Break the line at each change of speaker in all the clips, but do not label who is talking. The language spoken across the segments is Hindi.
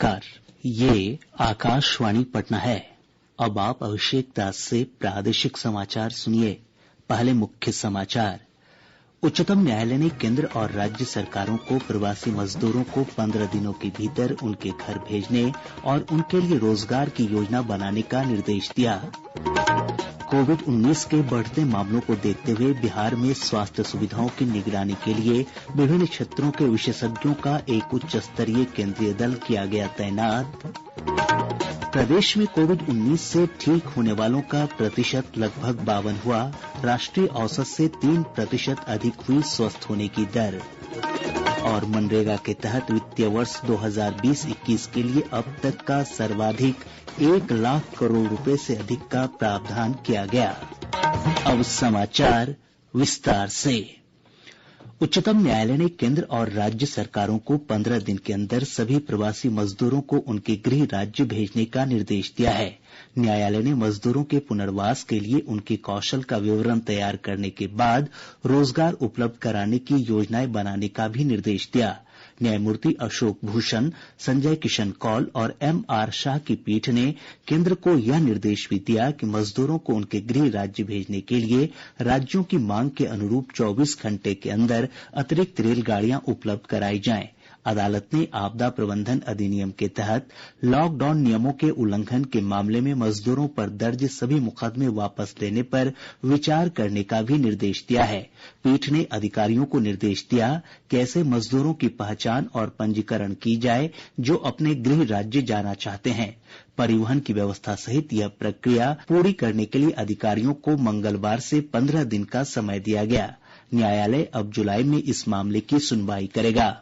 नमस्कार, ये आकाशवाणी पटना है। अब आप अभिषेक दास से प्रादेशिक समाचार सुनिए। पहले मुख्य समाचार। उच्चतम न्यायालय ने केंद्र और राज्य सरकारों को प्रवासी मजदूरों को 15 दिनों के भीतर उनके घर भेजने और उनके लिए रोजगार की योजना बनाने का निर्देश दिया। कोविड-19 के बढ़ते मामलों को देखते हुए बिहार में स्वास्थ्य सुविधाओं की निगरानी के लिए विभिन्न क्षेत्रों के विशेषज्ञों का एक उच्च स्तरीय केंद्रीय दल किया गया तैनात। प्रदेश में कोविड-19 से ठीक होने वालों का प्रतिशत लगभग 52 हुआ। राष्ट्रीय औसत से 3% अधिक हुई स्वस्थ होने की दर। और मनरेगा के तहत वित्तीय वर्ष 2020-21 के लिए अब तक का सर्वाधिक 1 लाख करोड़ रुपए से अधिक का प्रावधान किया गया। अब समाचार विस्तार से। उच्चतम न्यायालय ने केंद्र और राज्य सरकारों को 15 दिन के अंदर सभी प्रवासी मजदूरों को उनके गृह राज्य भेजने का निर्देश दिया है। न्यायालय ने मजदूरों के पुनर्वास के लिए उनके कौशल का विवरण तैयार करने के बाद रोजगार उपलब्ध कराने की योजनाएं बनाने का भी निर्देश दिया। न्यायमूर्ति अशोक भूषण, संजय किशन कौल और M.R. शाह की पीठ ने केंद्र को यह निर्देश भी दिया कि मजदूरों को उनके गृह राज्य भेजने के लिए राज्यों की मांग के अनुरूप 24 घंटे के अंदर अतिरिक्त रेलगाड़ियां उपलब्ध कराई जाएं। अदालत ने आपदा प्रबंधन अधिनियम के तहत लॉकडाउन नियमों के उल्लंघन के मामले में मजदूरों पर दर्ज सभी मुकदमे वापस लेने पर विचार करने का भी निर्देश दिया है। पीठ ने अधिकारियों को निर्देश दिया कि ऐसे मजदूरों की पहचान और पंजीकरण की जाए जो अपने गृह राज्य जाना चाहते हैं। परिवहन की व्यवस्था सहित यह प्रक्रिया पूरी करने के लिए अधिकारियों को मंगलवार से 15 दिन का समय दिया गया। न्यायालय अब जुलाई में इस मामले की सुनवाई करेगा।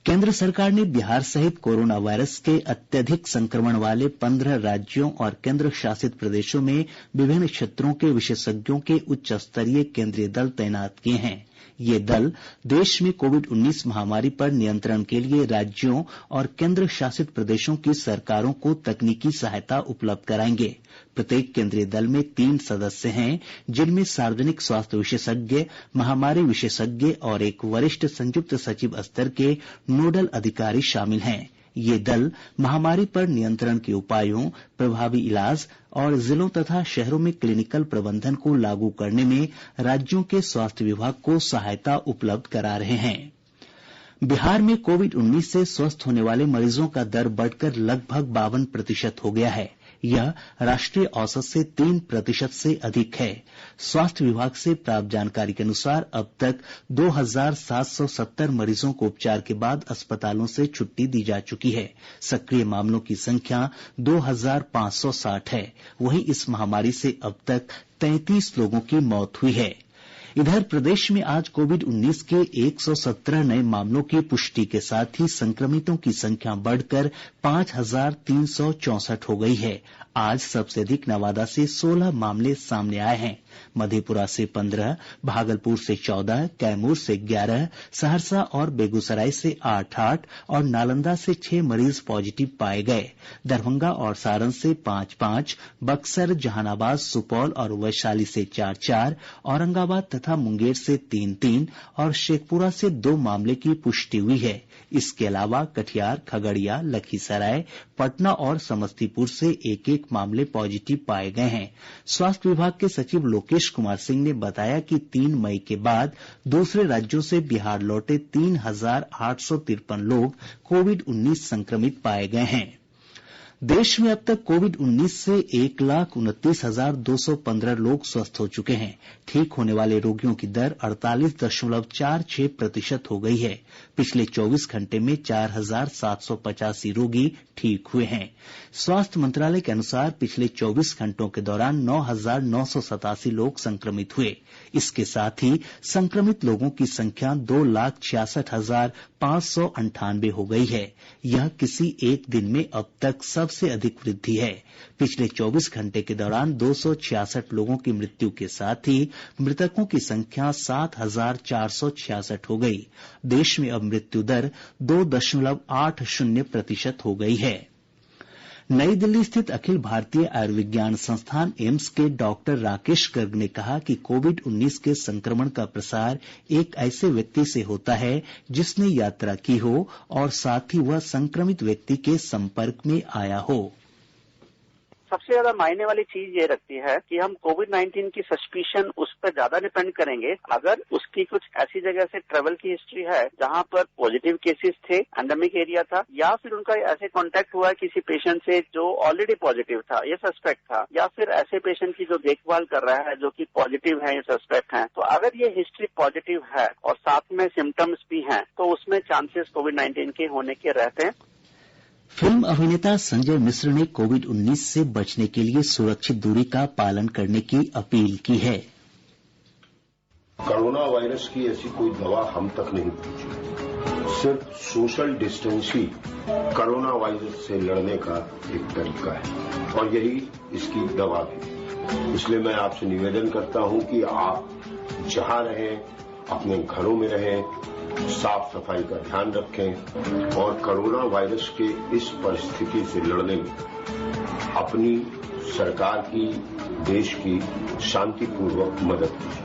केंद्र सरकार ने बिहार सहित कोरोना वायरस के अत्यधिक संक्रमण वाले 15 राज्यों और केंद्र शासित प्रदेशों में विभिन्न क्षेत्रों के विशेषज्ञों के उच्च स्तरीय केंद्रीय दल तैनात किए हैं। ये दल देश में कोविड-19 महामारी पर नियंत्रण के लिए राज्यों और केंद्र शासित प्रदेशों की सरकारों को तकनीकी सहायता उपलब्ध कराएंगे। प्रत्येक केंद्रीय दल में 3 सदस्य हैं, जिनमें सार्वजनिक स्वास्थ्य विशेषज्ञ, महामारी विशेषज्ञ और एक वरिष्ठ संयुक्त सचिव स्तर के नोडल अधिकारी शामिल हैं। ये दल महामारी पर नियंत्रण के उपायों, प्रभावी इलाज और जिलों तथा शहरों में क्लिनिकल प्रबंधन को लागू करने में राज्यों के स्वास्थ्य विभाग को सहायता उपलब्ध करा रहे हैं। बिहार में कोविड-19 से स्वस्थ होने वाले मरीजों का दर बढ़कर लगभग 52% हो गया है। यह राष्ट्रीय औसत से 3% से अधिक है। स्वास्थ्य विभाग से प्राप्त जानकारी के अनुसार अब तक 2770 मरीजों को उपचार के बाद अस्पतालों से छुट्टी दी जा चुकी है। सक्रिय मामलों की संख्या 2560 है। वहीं इस महामारी से अब तक 33 लोगों की मौत हुई है। इधर प्रदेश में आज कोविड-19 के 117 नये मामलों की पुष्टि के साथ ही संक्रमितों की संख्या बढ़कर 5364 हो गई है। आज सबसे अधिक नवादा से 16 मामले सामने आए हैं। मधेपुरा से 15, भागलपुर से 14, कैमूर से 11, सहरसा और बेगूसराय से 8 और नालंदा से 6 मरीज पॉजिटिव पाए गए। दरभंगा और सारण से 5, बक्सर, जहानाबाद, सुपौल और वैशाली से 4, औरंगाबाद तथा मुंगेर से 3 और शेखपुरा से 2 मामले की पुष्टि हुई है। इसके अलावा कटिहार, खगड़िया, लखीसराय, पटना और समस्तीपुर से 1 मामले पॉजिटिव पाए गए हैं। स्वास्थ्य विभाग के सचिव लोकेश कुमार सिंह ने बताया कि 3 मई के बाद दूसरे राज्यों से बिहार लौटे 3853 लोग कोविड-19 संक्रमित पाए गए हैं। देश में अब तक कोविड-19 से 1,29,215 लोग स्वस्थ हो चुके हैं। ठीक होने वाले रोगियों की दर 48.46% हो गई है। पिछले 24 घंटे में 4,785 रोगी ठीक हुए हैं। स्वास्थ्य मंत्रालय के अनुसार पिछले 24 घंटों के दौरान 9,987 लोग संक्रमित हुए। इसके साथ ही संक्रमित लोगों की संख्या 2,66,598 हो गई है। यह किसी एक दिन में अब तक सबसे अधिक वृद्धि है। पिछले 24 घंटे के दौरान 266 लोगों की मृत्यु के साथ ही मृतकों की संख्या 7,466 हो गई। देश में अब मृत्यु दर 2.80% हो गई है। नई दिल्ली स्थित अखिल भारतीय आयुर्विज्ञान संस्थान एम्स के डॉक्टर राकेश गर्ग ने कहा कि कोविड-19 के संक्रमण का प्रसार एक ऐसे व्यक्ति से होता है जिसने यात्रा की हो और साथ ही वह संक्रमित व्यक्ति के संपर्क में आया हो।
सबसे ज्यादा मायने वाली चीज ये रखती है कि हम कोविड-19 की सस्पिशन उस पर ज्यादा डिपेंड करेंगे अगर उसकी कुछ ऐसी जगह से ट्रेवल की हिस्ट्री है जहां पर पॉजिटिव केसेस थे, एंडेमिक एरिया था, या फिर उनका ऐसे कांटेक्ट हुआ है किसी पेशेंट से जो ऑलरेडी पॉजिटिव था, ये सस्पेक्ट था, या फिर ऐसे पेशेंट की जो देखभाल कर रहा है जो कि पॉजिटिव है, ये सस्पेक्ट है। तो अगर ये हिस्ट्री पॉजिटिव है और साथ में सिम्टम्स भी हैं तो उसमें चांसेस कोविड-19 के होने के रहते हैं।
फिल्म अभिनेता संजय मिश्र ने कोविड-19 से बचने के लिए सुरक्षित दूरी का पालन करने की अपील की है।
कोरोना वायरस की ऐसी कोई दवा हम तक नहीं पहुंची, सिर्फ सोशल डिस्टेंस ही कोरोना वायरस से लड़ने का एक तरीका है और यही इसकी दवा भी। इसलिए मैं आपसे निवेदन करता हूं कि आप जहां रहें अपने घरों में रहें, साफ सफाई का ध्यान रखें और कोरोना वायरस के इस परिस्थिति से लड़ने में अपनी सरकार की, देश की शांतिपूर्वक मदद कीजिए।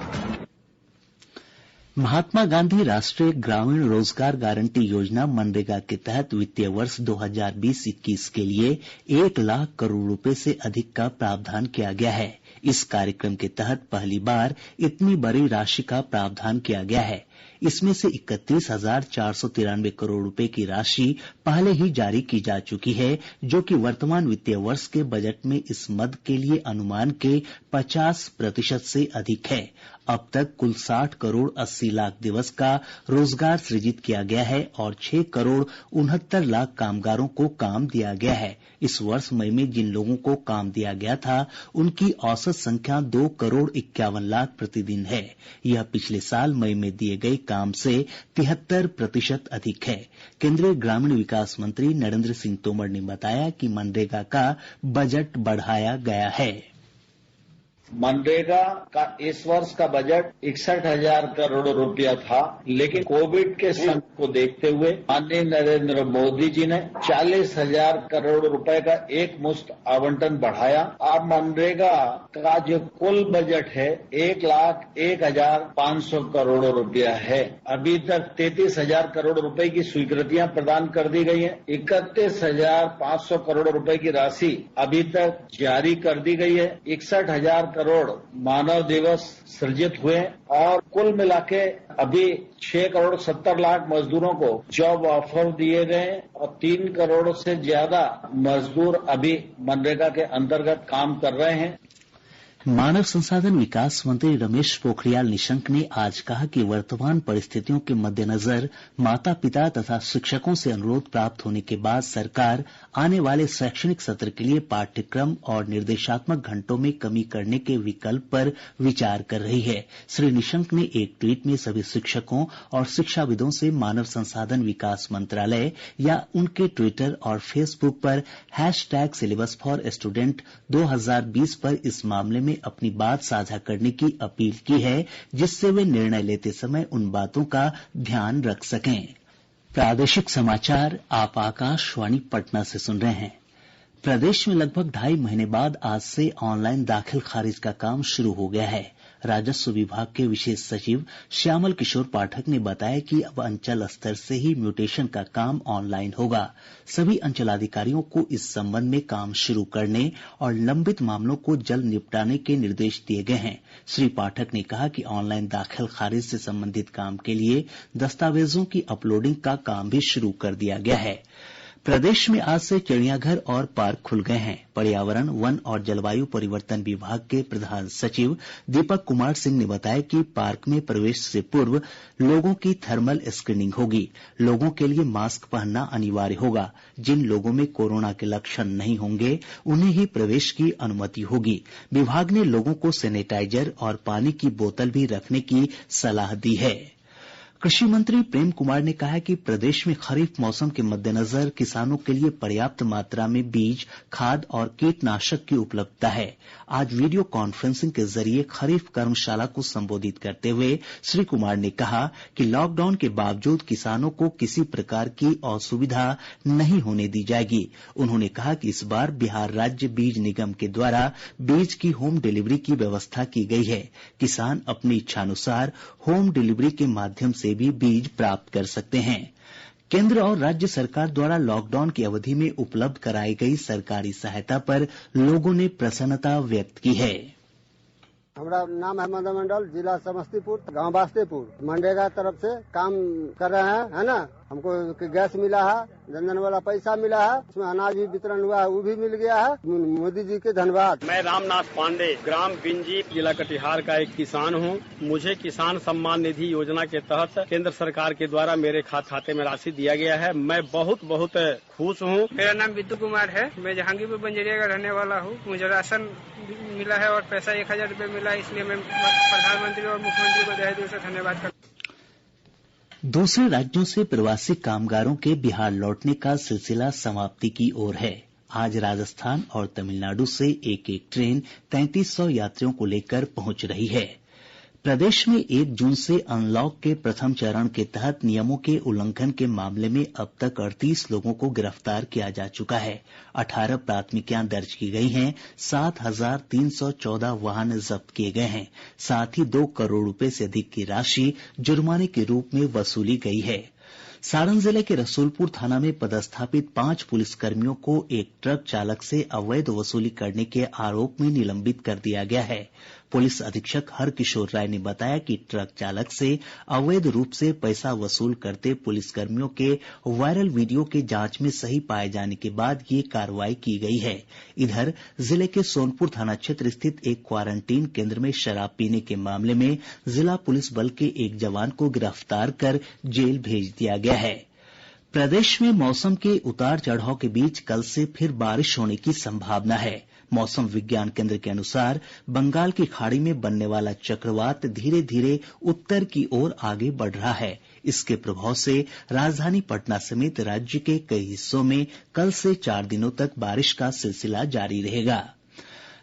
महात्मा गांधी राष्ट्रीय ग्रामीण रोजगार गारंटी योजना मनरेगा के तहत वित्तीय वर्ष 2020-21 के लिए 1 लाख करोड़ रुपए से अधिक का प्रावधान किया गया है। इस कार्यक्रम के तहत पहली बार इतनी बड़ी राशि का प्रावधान किया गया है। इसमें से 31,493 करोड़ रुपए की राशि पहले ही जारी की जा चुकी है, जो कि वर्तमान वित्तीय वर्ष के बजट में इस मद के लिए अनुमान के 50% से अधिक है। अब तक कुल 60 करोड़ 80 लाख दिवस का रोजगार सृजित किया गया है और 6 करोड़ 69 लाख कामगारों को काम दिया गया है। इस वर्ष मई में जिन लोगों को काम दिया गया था उनकी औसत संख्या 2 करोड़ 51 लाख प्रतिदिन है। यह पिछले साल मई में दिए गए काम से 73% अधिक है। केंद्रीय ग्रामीण विकास मंत्री नरेंद्र सिंह तोमर ने बताया कि मनरेगा का बजट बढ़ाया गया है।
मनरेगा का इस वर्ष का बजट 61,000 करोड़ रुपया था, लेकिन कोविड के संकट को देखते हुए माननीय नरेंद्र मोदी जी ने 40,000 करोड़ रुपए का एक मुश्त आवंटन बढ़ाया। अब मनरेगा का जो कुल बजट है 1,01,500 करोड़ रुपया है। अभी तक 33,000 करोड़ रुपए की स्वीकृतियां प्रदान कर दी गई है। 31,500 करोड़ रुपए की राशि अभी तक जारी कर दी गई है। 61,000 करोड़ मानव दिवस सृजित हुए और कुल मिलाके अभी 6 करोड़ 70 लाख मजदूरों को जॉब ऑफर दिए गए और 3 करोड़ से ज्यादा मजदूर अभी मनरेगा के अंतर्गत काम कर रहे हैं।
मानव संसाधन विकास मंत्री रमेश पोखरियाल निशंक ने आज कहा कि वर्तमान परिस्थितियों के मद्देनजर माता पिता तथा शिक्षकों से अनुरोध प्राप्त होने के बाद सरकार आने वाले शैक्षणिक सत्र के लिए पाठ्यक्रम और निर्देशात्मक घंटों में कमी करने के विकल्प पर विचार कर रही है। श्री निशंक ने एक ट्वीट में सभी शिक्षकों और शिक्षाविदों से मानव संसाधन विकास मंत्रालय या उनके ट्विटर और फेसबुक पर #syllabus4student 2020 पर इस मामले में अपनी बात साझा करने की अपील की है, जिससे वे निर्णय लेते समय उन बातों का ध्यान रख सकें। प्रादेशिक समाचार आप आकाशवाणी पटना से सुन रहे हैं। प्रदेश में लगभग 2.5 महीने बाद आज से ऑनलाइन दाखिल खारिज का काम शुरू हो गया है। राजस्व विभाग के विशेष सचिव श्यामल किशोर पाठक ने बताया कि अब अंचल स्तर से ही म्यूटेशन का काम ऑनलाइन होगा। सभी अंचलाधिकारियों को इस संबंध में काम शुरू करने और लंबित मामलों को जल्द निपटाने के निर्देश दिए गए हैं। श्री पाठक ने कहा कि ऑनलाइन दाखिल खारिज से संबंधित काम के लिए दस्तावेजों की अपलोडिंग का काम भी शुरू कर दिया गया है। प्रदेश में आज से चिड़ियाघर और पार्क खुल गए हैं। पर्यावरण, वन और जलवायु परिवर्तन विभाग के प्रधान सचिव दीपक कुमार सिंह ने बताया कि पार्क में प्रवेश से पूर्व लोगों की थर्मल स्क्रीनिंग होगी। लोगों के लिए मास्क पहनना अनिवार्य होगा। जिन लोगों में कोरोना के लक्षण नहीं होंगे उन्हें ही प्रवेश की अनुमति होगी। विभाग ने लोगों को सैनिटाइजर और पानी की बोतल भी रखने की सलाह दी है। कृषि मंत्री प्रेम कुमार ने कहा है कि प्रदेश में खरीफ मौसम के मद्देनजर किसानों के लिए पर्याप्त मात्रा में बीज, खाद और कीटनाशक की उपलब्धता है। आज वीडियो कॉन्फ्रेंसिंग के जरिए खरीफ कर्मशाला को संबोधित करते हुए श्री कुमार ने कहा कि लॉकडाउन के बावजूद किसानों को किसी प्रकार की असुविधा नहीं होने दी जाएगी। उन्होंने कहा कि इस बार बिहार राज्य बीज निगम के द्वारा बीज की होम डिलीवरी की व्यवस्था की गई है। किसान अपनी इच्छानुसार होम डिलीवरी के माध्यम से भी बीज प्राप्त कर सकते हैं। केंद्र और राज्य सरकार द्वारा लॉकडाउन की अवधि में उपलब्ध कराई गई सरकारी सहायता पर लोगों ने प्रसन्नता व्यक्त की है।
हमारा नाम है मदन मंडल, जिला समस्तीपुर, गांव बास्तेपुर। मनरेगा तरफ से काम कर रहे हैं, है ना। हमको गैस मिला है, जनधन वाला पैसा मिला है, उसमें अनाज भी वितरण हुआ है, वो भी मिल गया है। मोदी जी के धन्यवाद।
मैं रामनाथ पांडे, ग्राम बिंजी, जिला कटिहार का एक किसान हूँ। मुझे किसान सम्मान निधि योजना के तहत केंद्र सरकार के द्वारा मेरे खाते में राशि दिया गया है। मैं बहुत खुश हूँ।
मेरा नाम बिट्टू कुमार है। मैं जहांगीरपुर बंजरिया का रहने वाला हूँ। मुझे राशन मिला है और पैसा 1000 रुपये मिला है, इसलिए मैं प्रधानमंत्री और मुख्यमंत्री को तहे दिल से धन्यवाद करता हूँ।
दूसरे राज्यों से प्रवासी कामगारों के बिहार लौटने का सिलसिला समाप्ति की ओर है। आज राजस्थान और तमिलनाडु से एक एक ट्रेन 3300 यात्रियों को लेकर पहुंच रही है। प्रदेश में 1 जून से अनलॉक के प्रथम चरण के तहत नियमों के उल्लंघन के मामले में अब तक 38 लोगों को गिरफ्तार किया जा चुका है। 18 प्राथमिकियां दर्ज की गई हैं। 7314 वाहन जब्त किए गए हैं। साथ ही 2 करोड़ रुपए से अधिक की राशि जुर्माने के रूप में वसूली गई है। सारण जिले के रसूलपुर थाना में पदस्थापित 5 पुलिसकर्मियों को एक ट्रक चालक से अवैध वसूली करने के आरोप में निलंबित कर दिया गया है। पुलिस अधीक्षक हरकिशोर राय ने बताया कि ट्रक चालक से अवैध रूप से पैसा वसूल करते पुलिसकर्मियों के वायरल वीडियो के जांच में सही पाए जाने के बाद ये कार्रवाई की गई है। इधर जिले के सोनपुर थाना क्षेत्र स्थित एक क्वारंटीन केंद्र में शराब पीने के मामले में जिला पुलिस बल के एक जवान को गिरफ्तार कर जेल भेज दिया गया है। प्रदेश में मौसम के उतार चढ़ाव के बीच कल से फिर बारिश होने की संभावना है। मौसम विज्ञान केंद्र के अनुसार बंगाल की खाड़ी में बनने वाला चक्रवात धीरे धीरे उत्तर की ओर आगे बढ़ रहा है। इसके प्रभाव से राजधानी पटना समेत राज्य के कई हिस्सों में कल से 4 दिनों तक बारिश का सिलसिला जारी रहेगा।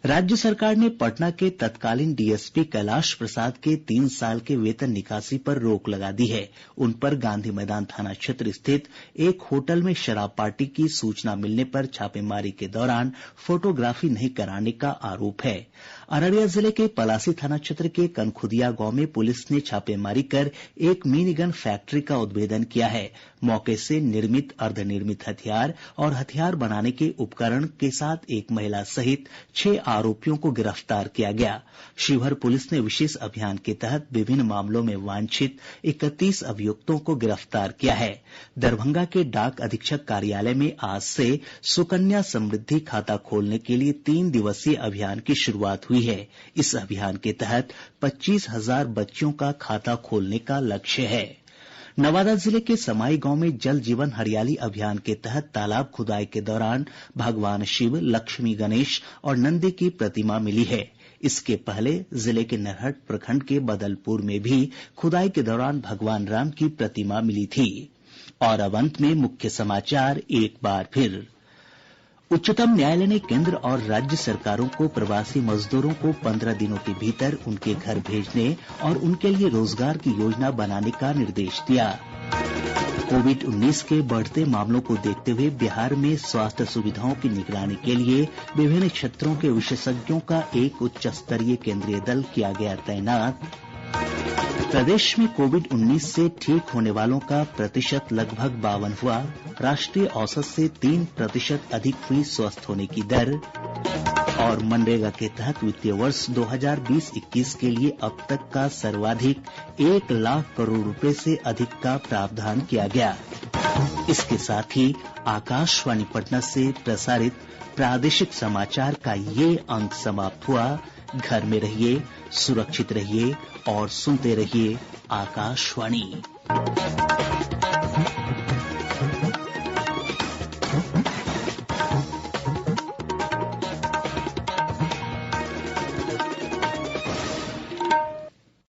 राज्य सरकार ने पटना के तत्कालीन डीएसपी कैलाश प्रसाद के 3 साल के वेतन निकासी पर रोक लगा दी है। उन पर गांधी मैदान थाना क्षेत्र स्थित एक होटल में शराब पार्टी की सूचना मिलने पर छापेमारी के दौरान फोटोग्राफी नहीं कराने का आरोप है। अररिया जिले के पलासी थाना क्षेत्र के कनखुदिया गांव में पुलिस ने छापेमारी कर एक मिनी गन फैक्ट्री का उद्भेदन किया है। मौके से निर्मित अर्धनिर्मित हथियार और हथियार बनाने के उपकरण के साथ एक महिला सहित 6 आरोपियों को गिरफ्तार किया गया। शिवहर पुलिस ने विशेष अभियान के तहत विभिन्न मामलों में वांछित 31 अभियुक्तों को गिरफ्तार किया है। दरभंगा के डाक अधीक्षक कार्यालय में आज से सुकन्या समृद्धि खाता खोलने के लिए 3 दिवसीय अभियान की शुरुआत हुई है। इस अभियान के तहत 25,000 बच्चियों का खाता खोलने का लक्ष्य है। नवादा जिले के समाई गांव में जल जीवन हरियाली अभियान के तहत तालाब खुदाई के दौरान भगवान शिव, लक्ष्मी गणेश और नंदी की प्रतिमा मिली है। इसके पहले जिले के नरहट प्रखंड के बदलपुर में भी खुदाई के दौरान भगवान राम की प्रतिमा मिली थी। और अब अंत में मुख्य समाचार एक बार फिर। उच्चतम न्यायालय ने केंद्र और राज्य सरकारों को प्रवासी मजदूरों को 15 दिनों के भीतर उनके घर भेजने और उनके लिए रोजगार की योजना बनाने का निर्देश दिया। कोविड-19 के बढ़ते मामलों को देखते हुए बिहार में स्वास्थ्य सुविधाओं की निगरानी के लिए विभिन्न क्षेत्रों के विशेषज्ञों का एक उच्च स्तरीय केंद्रीय दल किया गया तैनात। प्रदेश में कोविड-19 से ठीक होने वालों का प्रतिशत लगभग 52 हुआ। राष्ट्रीय औसत से 3% अधिक हुई स्वस्थ होने की दर। और मनरेगा के तहत वित्तीय वर्ष 2020-21 के लिए अब तक का सर्वाधिक 1 लाख करोड़ रुपए से अधिक का प्रावधान किया गया। इसके साथ ही आकाशवाणी पटना से प्रसारित प्रादेशिक समाचार का ये अंक समाप्त हुआ। घर में रहिए, सुरक्षित रहिए और सुनते रहिए आकाशवाणी।